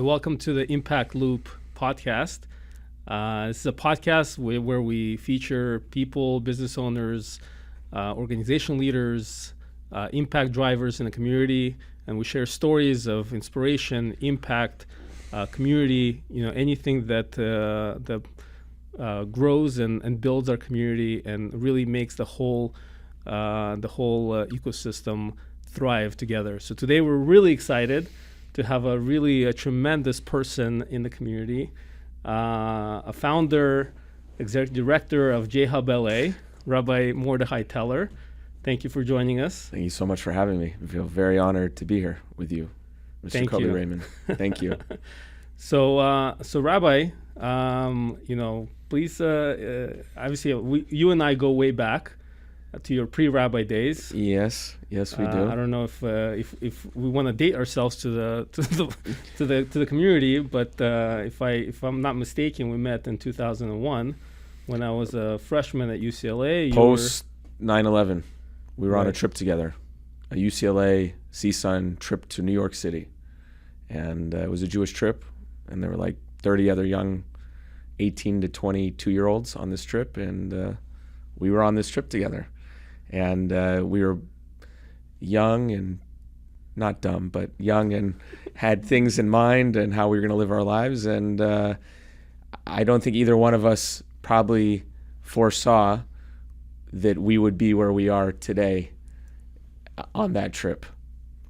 welcome to the Impact Loop podcast. This is a podcast where we feature people, business owners, organization leaders, impact drivers in the community, and we share stories of inspiration, impact, community, anything that grows and builds our community and really makes the whole ecosystem thrive together. So today we're really excited to have a tremendous person in the community, a founder, executive director of JHubLA, Rabbi Mordechai Teller. Thank you for joining us. Thank you so much for having me. I feel very honored to be here with you, Mr. Koby Raymond. Thank you. So Rabbi, please, obviously, you and I go way back to your pre-rabbi days. Yes, we do. I don't know if we want to date ourselves to the community, but if I'm not mistaken, we met in 2001 when I was a freshman at UCLA. Post 9/11, we were on a trip together, a UCLA CSUN trip to New York City, and it was a Jewish trip, and there were like 30 other young 18 to 22-year-olds on this trip, and we were on this trip together. And we were young and not dumb, but young and had things in mind and how we were going to live our lives. And I don't think either one of us probably foresaw that we would be where we are today on that trip.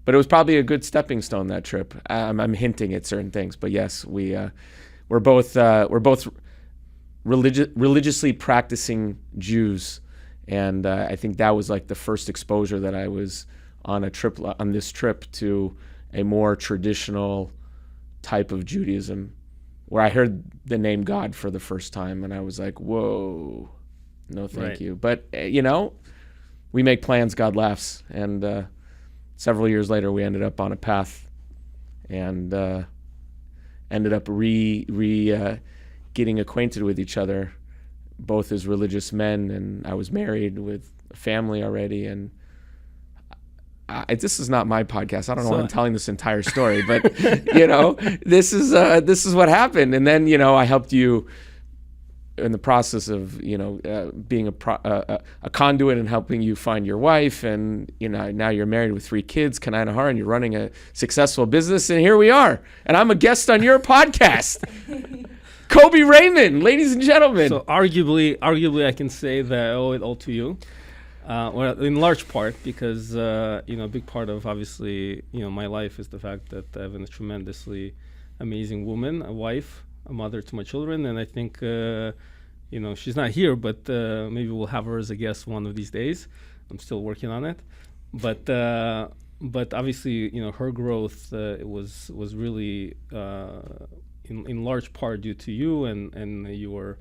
But it was probably a good stepping stone, that trip. I'm hinting at certain things, but yes, we're both religiously practicing Jews. And I think that was like the first exposure that I was on this trip to a more traditional type of Judaism, where I heard the name God for the first time, and I was like, "Whoa, no, thank you." But we make plans, God laughs, and several years later, we ended up on a path, and ended up getting acquainted with each other, both as religious men, and I was married with a family already. And this is not my podcast. I don't know why I'm telling this entire story, but this is what happened. And then I helped you in the process of being a conduit and helping you find your wife. And now you're married with 3 kids, Kanai and Har, and you're running a successful business. And here we are. And I'm a guest on your podcast. Koby Raymond, ladies and gentlemen. So arguably, I can say that I owe it all to you. Well, in large part, because a big part of obviously my life is the fact that I have a tremendously amazing woman, a wife, a mother to my children, and I think she's not here, but maybe we'll have her as a guest one of these days. I'm still working on it, but obviously her growth it was really. In large part due to you and your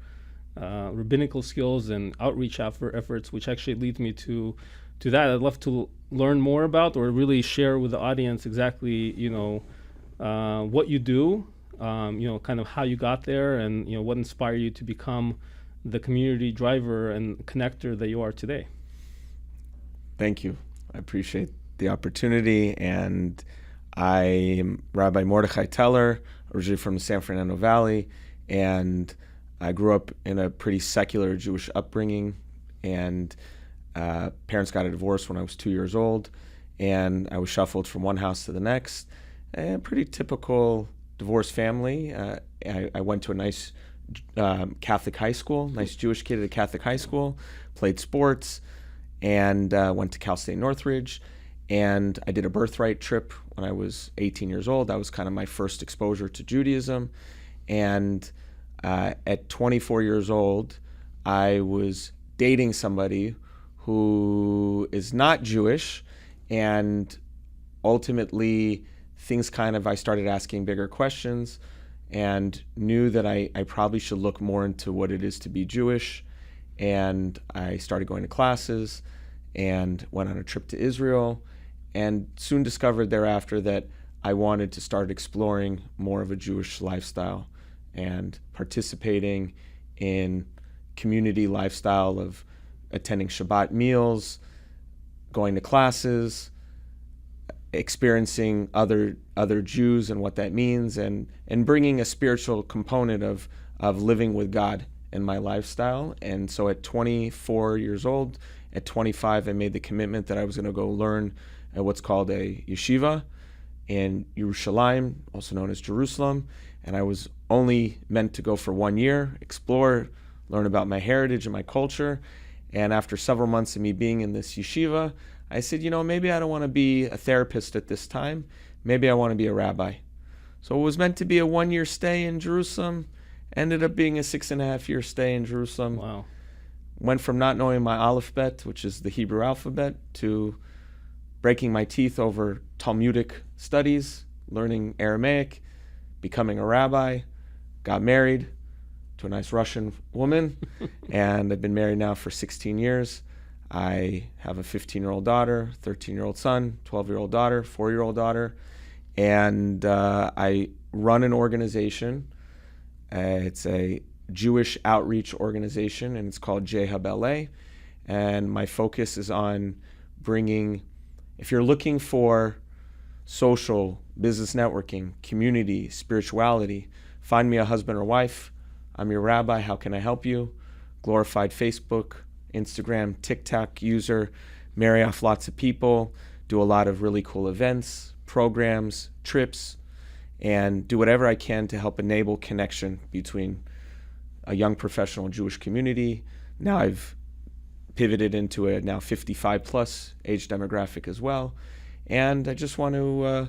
rabbinical skills and outreach efforts, which actually leads me to that. I'd love to learn more about, or really share with the audience exactly what you do, kind of how you got there, and what inspired you to become the community driver and connector that you are today. Thank you. I appreciate the opportunity, and I am Rabbi Mordechai Teller, originally from the San Fernando Valley, and I grew up in a pretty secular Jewish upbringing, and parents got a divorce when I was 2 years old, and I was shuffled from one house to the next. A pretty typical divorced family. I went to a nice Catholic high school, nice Jewish kid at a Catholic high school, played sports, and went to Cal State Northridge. And I did a birthright trip when I was 18 years old. That was kind of my first exposure to Judaism. And at 24 years old, I was dating somebody who is not Jewish. And ultimately, I started asking bigger questions and knew that I probably should look more into what it is to be Jewish. And I started going to classes and went on a trip to Israel, and soon discovered thereafter that I wanted to start exploring more of a Jewish lifestyle and participating in community lifestyle of attending Shabbat meals, going to classes, experiencing other Jews and what that means, and bringing a spiritual component of living with God in my lifestyle. And so at 24 years old, at 25, I made the commitment that I was going to go learn at what's called a yeshiva in Yerushalayim, also known as Jerusalem. And I was only meant to go for 1 year, explore, learn about my heritage and my culture. And after several months of me being in this yeshiva, I said, maybe I don't want to be a therapist at this time. Maybe I want to be a rabbi. So it was meant to be a 1 year stay in Jerusalem, ended up being a 6.5 year stay in Jerusalem. Wow. Went from not knowing my alphabet, which is the Hebrew alphabet, to breaking my teeth over Talmudic studies, learning Aramaic, becoming a rabbi, got married to a nice Russian woman, and I've been married now for 16 years. I have a 15-year-old daughter, 13-year-old son, 12-year-old daughter, 4-year-old daughter, and I run an organization. It's a Jewish outreach organization, and it's called JHubLA, and my focus is on bringing, if you're looking for social, business networking, community, spirituality, find me a husband or wife. I'm your rabbi. How can I help you? Glorified Facebook, Instagram, TikTok user, marry off lots of people, do a lot of really cool events, programs, trips, and do whatever I can to help enable connection between a young professional Jewish community. Now I've pivoted into a now 55 plus age demographic as well. And I just want to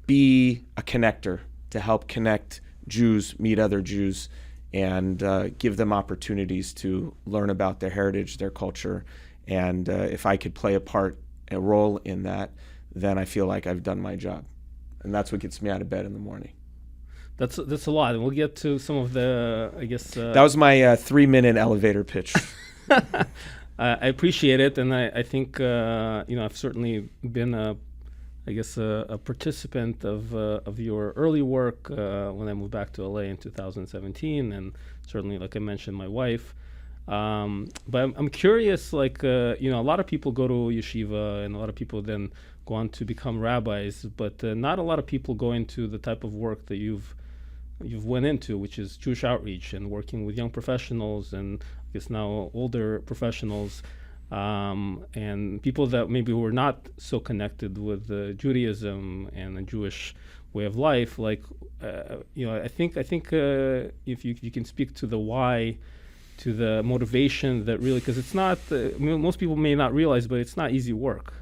be a connector to help connect Jews, meet other Jews, and give them opportunities to learn about their heritage, their culture. And if I could play a role in that, then I feel like I've done my job. And that's what gets me out of bed in the morning. That's a lot. And we'll get to some of the, I guess... that was my 3-minute elevator pitch. I appreciate it. And I think, I've certainly been a participant of your early work when I moved back to LA in 2017, and certainly, like I mentioned, my wife. But I'm curious, a lot of people go to yeshiva, and a lot of people then go on to become rabbis, but not a lot of people go into the type of work that you've went into, which is Jewish outreach and working with young professionals, and I guess now older professionals. And people that maybe were not so connected with Judaism and the Jewish way of life, I think if you can speak to the why, to the motivation that really, because it's not, most people may not realize, but it's not easy work.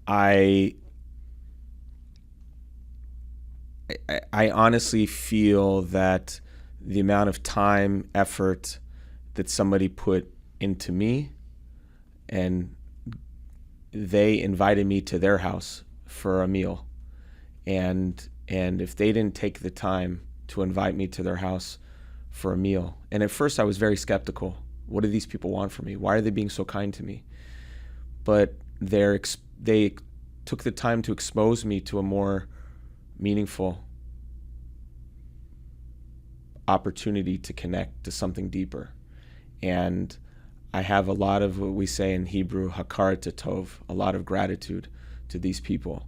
I honestly feel that the amount of time, effort that somebody put into me, and they invited me to their house for a meal, and if they didn't take the time to invite me to their house for a meal, and at first I was very skeptical. What do these people want from me? Why are they being so kind to me? But they took the time to expose me to a more meaningful opportunity to connect to something deeper. And I have a lot of what we say in Hebrew, hakarat tov, a lot of gratitude to these people,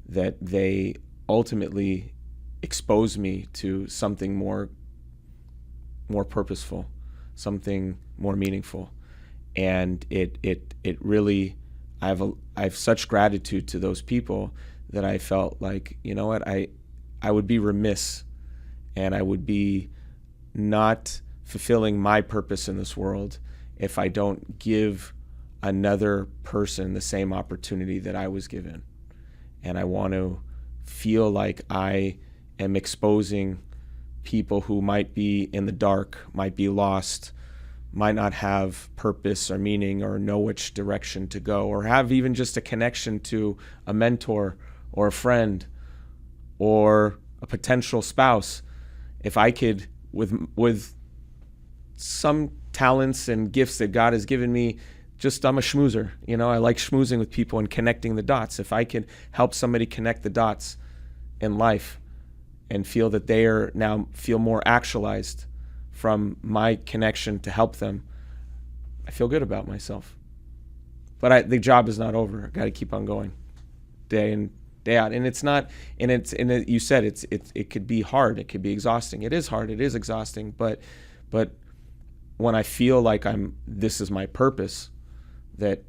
that they ultimately expose me to something more purposeful, something more meaningful. And it really, I have such gratitude to those people that I felt like, I would be remiss, and I would be not fulfilling my purpose in this world if I don't give another person the same opportunity that I was given. And I want to feel like I am exposing people who might be in the dark, might be lost, might not have purpose or meaning or know which direction to go, or have even just a connection to a mentor or a friend or a potential spouse. If I could, with some talents and gifts that God has given me, I'm a schmoozer. I like schmoozing with people and connecting the dots. If I could help somebody connect the dots in life and feel that they feel more actualized from my connection to help them, I feel good about myself. but the job is not over. I got to keep on going, day in, day out. And it's not, you said it could be hard. It could be exhausting. It is hard. It is exhausting. But when I feel like this is my purpose, that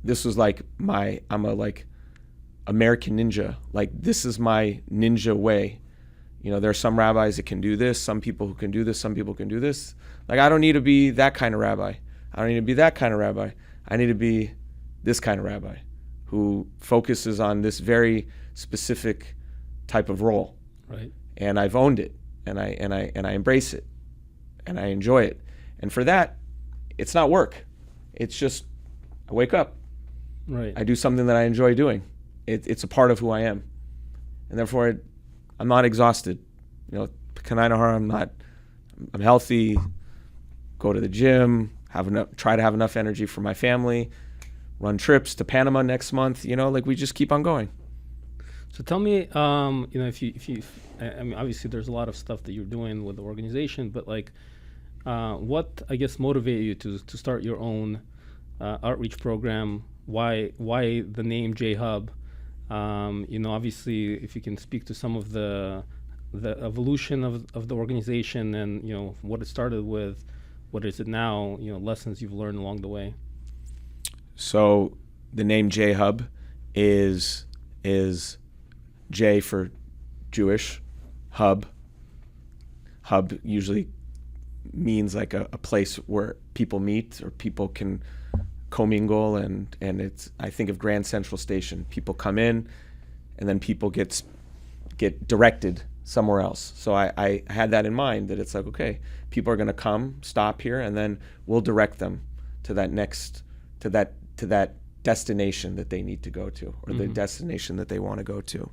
this was like I'm a like American ninja. Like, this is my ninja way. There are some rabbis that can do this, some people who can do this, some people can do this. Like, I don't need to be that kind of rabbi. I don't need to be that kind of rabbi. I need to be this kind of rabbi who focuses on this very specific type of role. Right. And I've owned it, and I embrace it, and I enjoy it. And for that, it's not work. It's just I wake up. Right. I do something that I enjoy doing. It's a part of who I am. And therefore I'm not exhausted. I'm healthy, go to the gym, try to have enough energy for my family, run trips to Panama next month, like we just keep on going. So tell me, if you, I mean, obviously there's a lot of stuff that you're doing with the organization, but like, what, I guess, motivated you to start your own outreach program? Why the name JHub? Obviously, if you can speak to some of the evolution of the organization and, what it started with, what is it now, lessons you've learned along the way. So the name JHub is J for Jewish, hub. Hub usually means like a place where people meet or people can commingle, and it's, I think of Grand Central Station. People come in, and then people get directed somewhere else. So I had that in mind, that it's like, okay, people are going to come, stop here, and then we'll direct them to that destination that they need to go to, or the destination that they want to go to.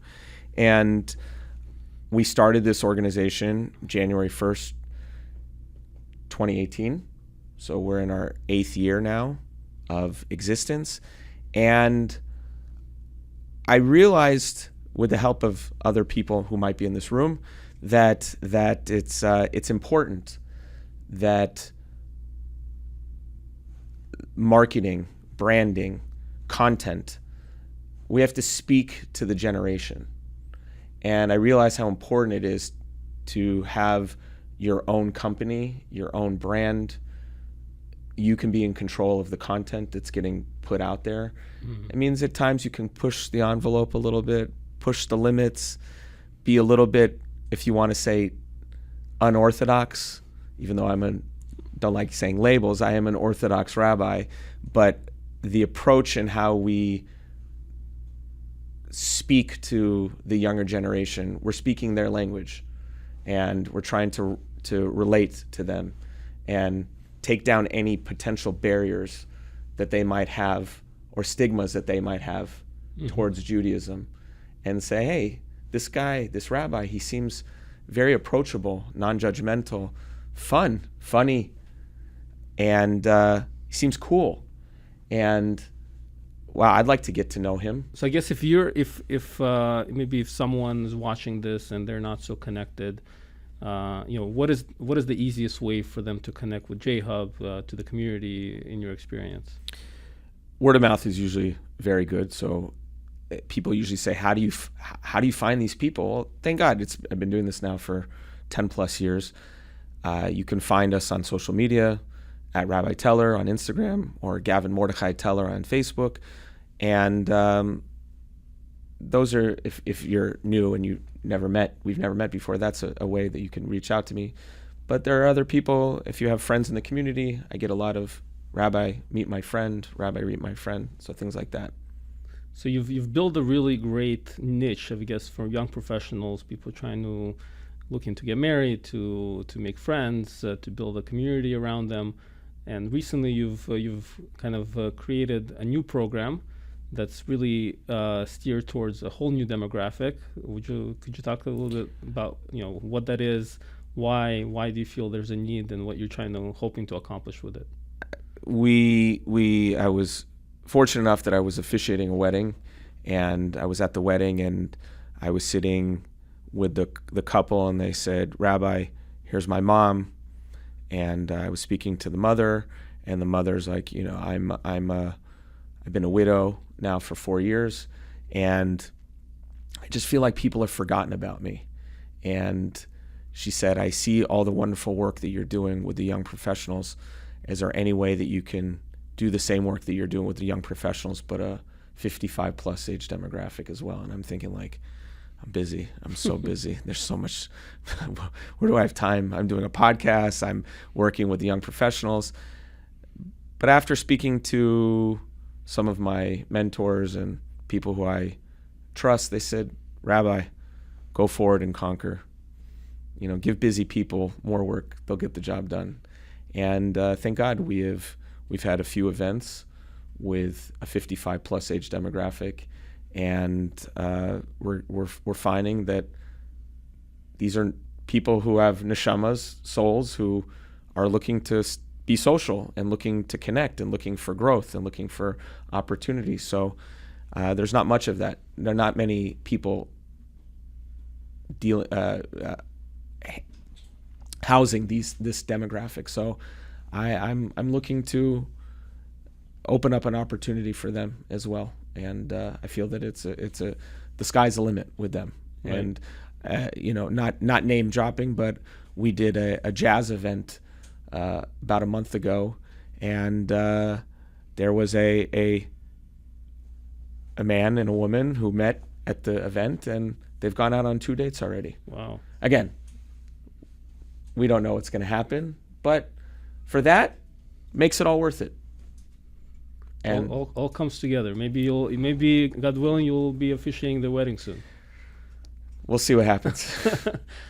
And we started this organization January 1st, 2018. So we're in our 8th year now of existence. And I realized, with the help of other people who might be in this room, that it's important that marketing, branding, content, we have to speak to the generation. And I realized how important it is to have your own company, your own brand. You can be in control of the content that's getting put out there. It means at times you can push the envelope a little bit, push the limits, be a little bit, if you want to say, unorthodox, even though don't like saying labels. I am an Orthodox rabbi, but the approach and how we speak to the younger generation, we're speaking their language, and we're trying to relate to them and take down any potential barriers that they might have, or stigmas that they might have towards Judaism, and say, hey, this guy, this rabbi, he seems very approachable, non-judgmental, funny, and he seems cool. And wow, I'd like to get to know him. So I guess if maybe if someone is watching this and they're not so connected, what is the easiest way for them to connect with JHub, to the community, in your experience? Word of mouth is usually very good. So people usually say, how do you find these people? Well, thank God, I've been doing this now for 10 plus years. You can find us on social media at Rabbi Teller on Instagram, or Rabbi Mordechai Teller on Facebook. And those are, if you're new and we've never met before, that's a way that you can reach out to me. But there are other people, if you have friends in the community, I get a lot of Rabbi, meet my friend, Rabbi, meet my friend, so things like that. So you've built a really great niche, I guess, for young professionals, people looking to get married, to make friends, to build a community around them. And recently you've kind of created a new program that's really steered towards a whole new demographic. Could you talk a little bit about what that is, why do you feel there's a need, and what you're hoping to accomplish with it? I was fortunate enough that I was officiating a wedding, and I was at the wedding, and I was sitting with the couple, and they said, Rabbi, here's my mom. And I was speaking to the mother, and the mother's like, I'm I've been a widow now for 4 years, and I just feel like people have forgotten about me. And she said, I see all the wonderful work that you're doing with the young professionals. Is there any way that you can do the same work that you're doing with the young professionals, but a 55 plus age demographic as well? And I'm thinking, like, I'm busy. I'm so busy. There's so much. Where do I have time? I'm doing a podcast. I'm working with the young professionals. But after speaking to some of my mentors and people who I trust, they said, Rabbi, go forward and conquer. Give busy people more work. They'll get the job done. And thank God we've had a few events with a 55 plus age demographic, and we're finding that these are people who have neshamas, souls, who are looking to be social and looking to connect and looking for growth and looking for opportunities. So there's not much of that. There are not many people housing this demographic. So I'm looking to open up an opportunity for them as well. And I feel that it's the sky's the limit with them. Right. And not name dropping, but we did a jazz event about a month ago, and there was a man and a woman who met at the event, and they've gone out on 2 dates already. Wow. Again, we don't know what's going to happen, but for that, makes it all worth it. And all comes together. Maybe God willing, you'll be officiating the wedding soon. We'll see what happens.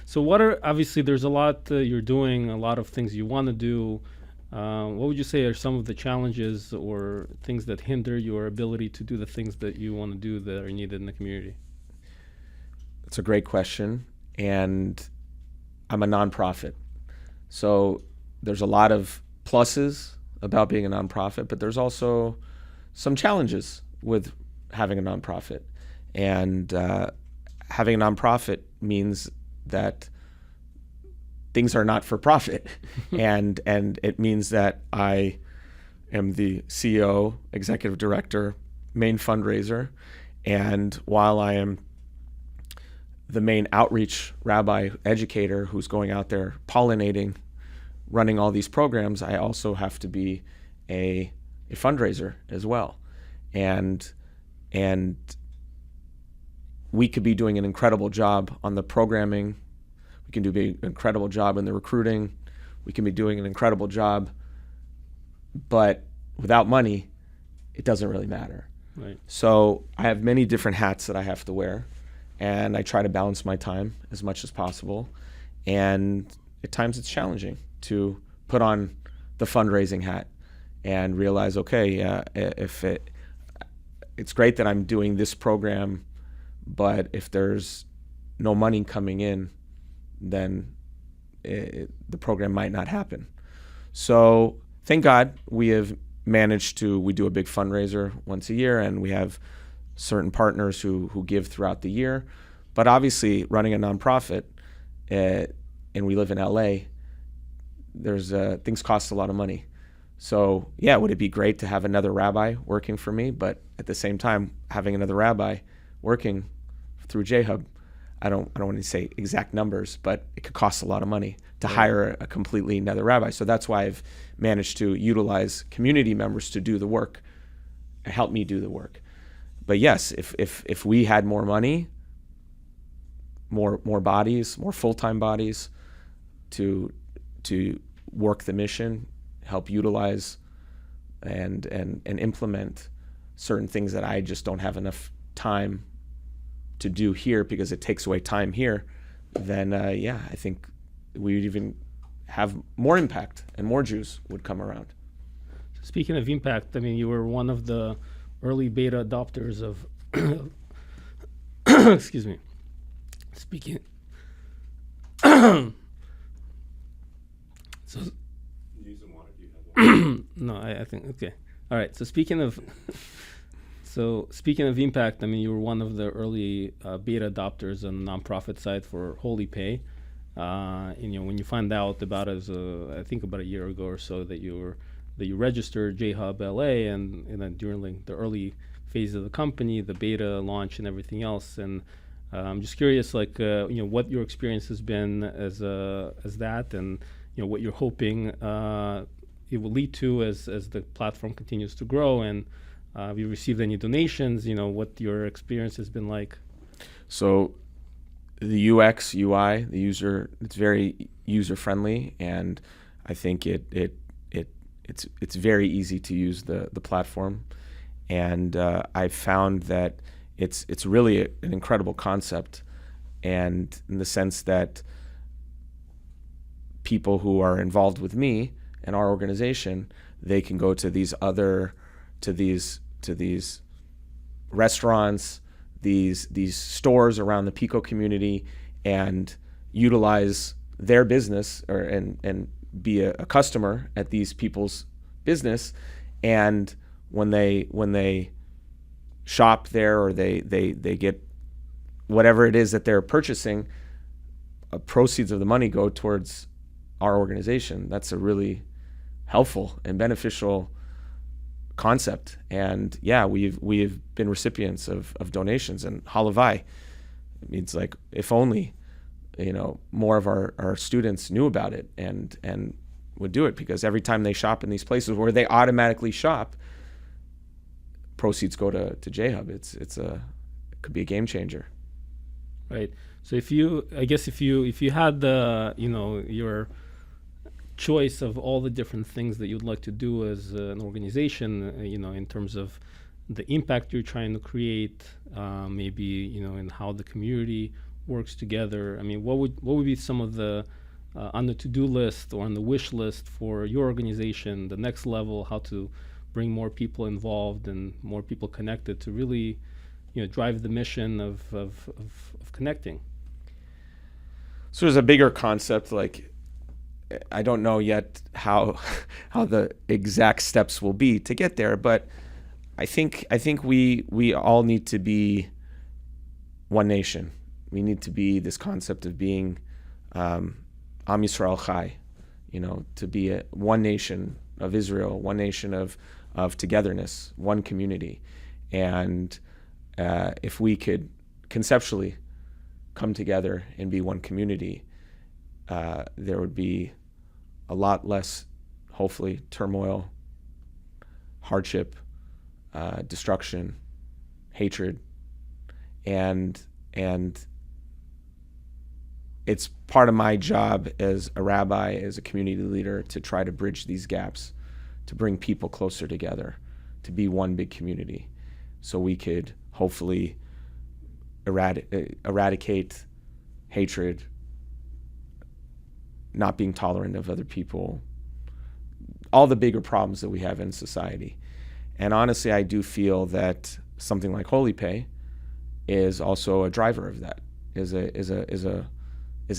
So obviously there's a lot you're doing, a lot of things you want to do. What would you say are some of the challenges or things that hinder your ability to do the things that you want to do that are needed in the community? That's a great question. And I'm a nonprofit. So there's a lot of pluses about being a nonprofit, but there's also some challenges with having a nonprofit. And having a nonprofit means that things are not for profit. and it means that I am the CEO, executive director, main fundraiser. And while I am the main outreach rabbi educator who's going out there pollinating, running all these programs, I also have to be a fundraiser as well. And we could be doing an incredible job on the programming. We can do an incredible job in the recruiting. We can be doing an incredible job, but without money, it doesn't really matter. Right. So I have many different hats that I have to wear, and I try to balance my time as much as possible. And at times it's challenging to put on the fundraising hat and realize, okay, it's great that I'm doing this program, but if there's no money coming in, then the program might not happen. So thank God we have managed to, we do a big fundraiser once a year, and we have certain partners who give throughout the year. But obviously running a nonprofit, and we live in LA, there's things cost a lot of money. So yeah, would it be great to have another rabbi working for me? But at the same time, having another rabbi working through JHub, I don't want to say exact numbers, but it could cost a lot of money to hire a completely another rabbi. So that's why I've managed to utilize community members to do the work and help me do the work. But yes, if we had more money, more bodies, more full-time bodies to work the mission, help utilize and implement certain things that I just don't have enough time to do here because it takes away time here, then I think we would even have more impact and more Jews would come around. Speaking of impact, I mean, you were one of the early beta adopters of excuse me. Speaking so use them water. Do you have one? no, I think okay. All right. So speaking of impact, I mean, you were one of the early beta adopters on the nonprofit side for HolyPay. When you find out about it, I think about a year ago or so, that you were that you registered JHubLA, and then during like the early phase of the company, the beta launch and everything else. And I'm just curious, like what your experience has been as that, and what you're hoping it will lead to as the platform continues to grow. And have you received any donations? What your experience has been like? So the UX, UI, the user, it's very user friendly, and I think it's very easy to use the platform. And I've found that it's really an incredible concept, and in the sense that people who are involved with me and our organization, they can go to these restaurants, these stores around the Pico community, and utilize their business and be a customer at these people's business. And when they shop there, or they get whatever it is that they're purchasing, proceeds of the money go towards our organization. That's a really helpful and beneficial concept. And yeah, we've been recipients of donations, and halavai, it means like, if only more of our students knew about it and would do it, because every time they shop in these places where they automatically shop, proceeds go to JHub. It could be a game changer. Right. So if you had the your choice of all the different things that you'd like to do as an organization, in terms of the impact you're trying to create, maybe in how the community works together. I mean, what would be some of the on the to-do list or on the wish list for your organization, the next level, how to bring more people involved and more people connected to really drive the mission of connecting? So there's a bigger concept, like, I don't know yet how the exact steps will be to get there, but I think we all need to be one nation. We need to be this concept of being Am Yisrael Chai, to be one nation of Israel, one nation of togetherness, one community. And if we could conceptually come together and be one community, there would be a lot less, hopefully, turmoil, hardship, destruction, hatred, and it's part of my job as a rabbi, as a community leader, to try to bridge these gaps, to bring people closer together, to be one big community, so we could hopefully eradicate hatred, not being tolerant of other people, all the bigger problems that we have in society. And honestly, I do feel that something like HolyPay is also a driver of that, is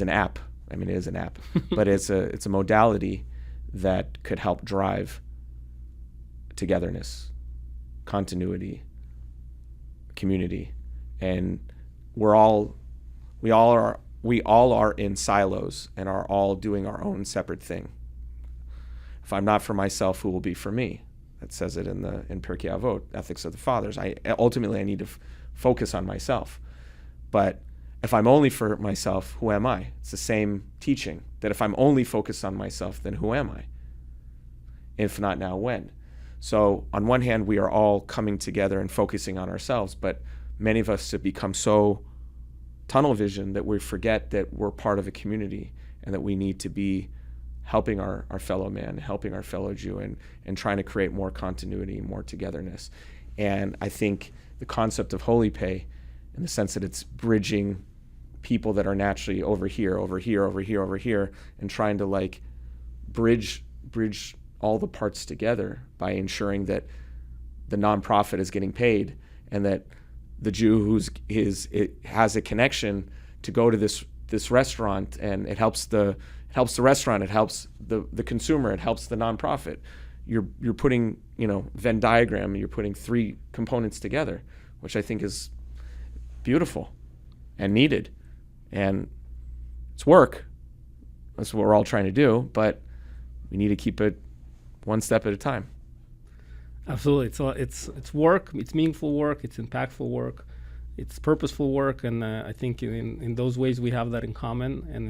an app. I mean, it is an app, but it's a modality that could help drive togetherness, continuity, community. And we all are in silos and are all doing our own separate thing. If I'm not for myself, who will be for me? That says it in Pirkei Avot, Ethics of the Fathers. I need to focus on myself. But if I'm only for myself, who am I? It's the same teaching, that if I'm only focused on myself, then who am I? If not now, when? So on one hand, we are all coming together and focusing on ourselves, but many of us have become so tunnel vision that we forget that we're part of a community and that we need to be helping our fellow man, helping our fellow Jew, and trying to create more continuity, more togetherness. And I think the concept of HolyPay, in the sense that it's bridging people that are naturally over here, and trying to like bridge all the parts together by ensuring that the nonprofit is getting paid, and that the Jew has a connection to go to this restaurant, and it helps the restaurant, it helps the consumer, it helps the nonprofit. You're putting Venn diagram, you're putting three components together, which I think is beautiful and needed, and it's work. That's what we're all trying to do, but we need to keep it one step at a time. Absolutely. It's work. It's meaningful work. It's impactful work. It's purposeful work, and I think in those ways we have that in common. And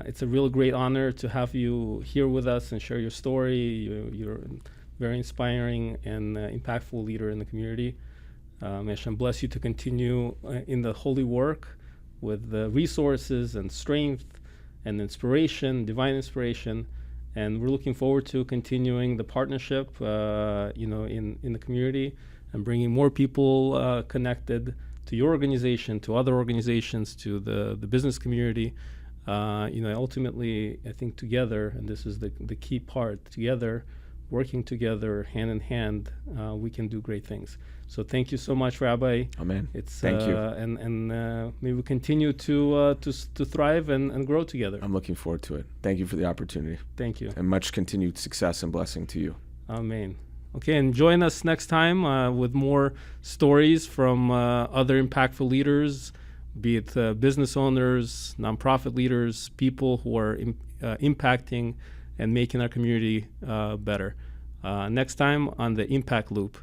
it's a real great honor to have you here with us and share your story. You're a very inspiring and impactful leader in the community. May Hashem bless you to continue in the holy work with the resources and strength and inspiration, divine inspiration. And we're looking forward to continuing the partnership, in the community and bringing more people connected to your organization, to other organizations, to the business community. Ultimately, I think together, and this is the key part, together, working together, hand in hand, we can do great things. So thank you so much, Rabbi. Amen. Thank you. And may we continue to thrive and grow together. I'm looking forward to it. Thank you for the opportunity. Thank you. And much continued success and blessing to you. Amen. Okay, and join us next time with more stories from other impactful leaders, be it business owners, nonprofit leaders, people who are impacting and making our community better. Next time on the Impact Loop.